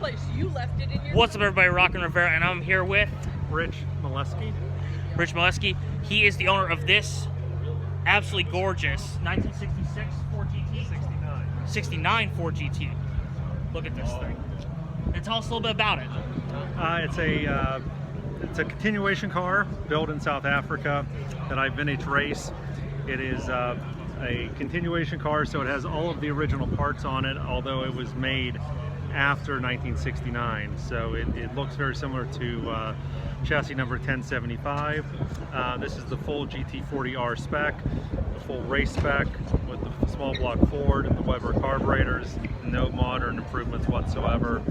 place. You left it in your... What's up, everybody? Rockin' Rivera, and I'm here with Rich Molesky. Rich Molesky. He is the owner of this absolutely gorgeous 1966 Ford GT. 69 Ford GT. Look at this thing. And tell us a little bit about it. It's a continuation car built in South Africa that I vintage race. It is a continuation car, so it has all of the original parts on it, although it was made after 1969. So it looks very similar to chassis number 1075. This is the full GT40R spec, the full race spec with the small block Ford and the Weber carburetors. No modern improvements whatsoever.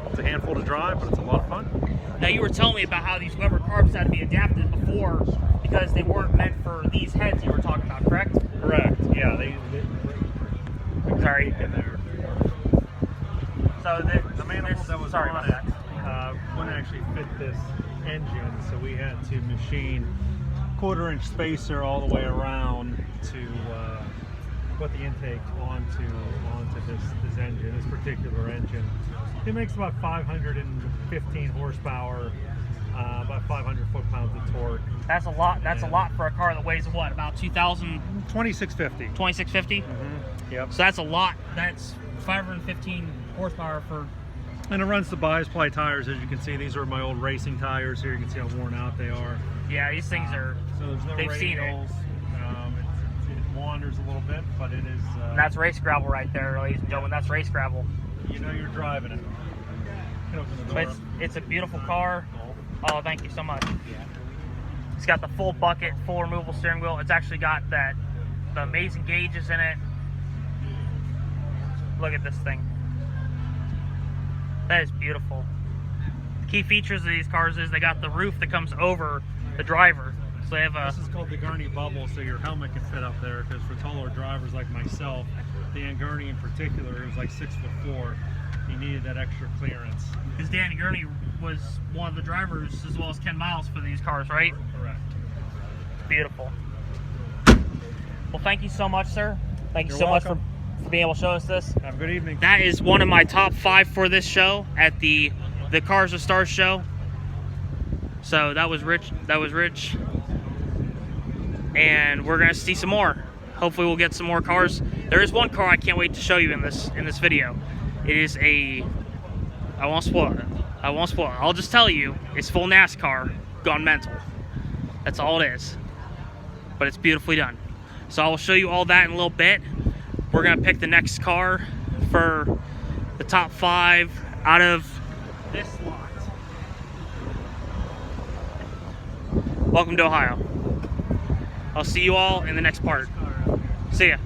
It's a handful to drive, but it's a lot of fun. Now, you were telling me about how these Weber carbs had to be adapted before because they weren't meant for these heads you were talking about, correct? Correct. Yeah, they Sorry. in there. So The manifold that was sorry on about it that. wouldn't actually fit this engine, so we had to machine quarter-inch spacer all the way around to put the intake onto this engine, this particular engine. It makes about 515 horsepower, about 500 foot-pounds of torque. That's a lot. That's a lot for a car that weighs what, about 2,000? 2650. 2650. Yep. So that's a lot. That's 515 horsepower for. And it runs the bias-ply tires, as you can see. These are my old racing tires here. You can see how worn out they are. Yeah, these things are. So there's no They've seen it. radials. It wanders a little bit, but it is. And that's race gravel right there, ladies and gentlemen. That's race gravel. You know you're driving it. Get open the But door. it's a beautiful car. Oh, thank you so much. It's got the full bucket, full removable steering wheel. It's actually got the amazing gauges in it. Look at this thing. That is beautiful. The key features of these cars is they got the roof that comes over the driver. So they have a. This is called the gurney bubble, so your helmet can fit up there. Because for taller drivers like myself, Dan Gurney in particular, who's like 6'4", he needed that extra clearance. Because Danny Gurney was one of the drivers as well as Ken Miles for these cars, right? Correct. Beautiful. Well, thank you so much, sir. Thank you You're so welcome. much for being able to show us this. Have a good evening. That is one of my top 5 for this show at the Cars of Stars show. So that was Rich. And we're gonna see some more. Hopefully we'll get some more cars. There is one car I can't wait to show you in this video. It is a. I won't spoil it. I'll just tell you, it's full NASCAR gone mental. That's all it is. But it's beautifully done. So I will show you all that in a little bit. We're gonna pick the next car for the top 5 out of this lot. Welcome to Ohio. I'll see you all in the next part. See ya.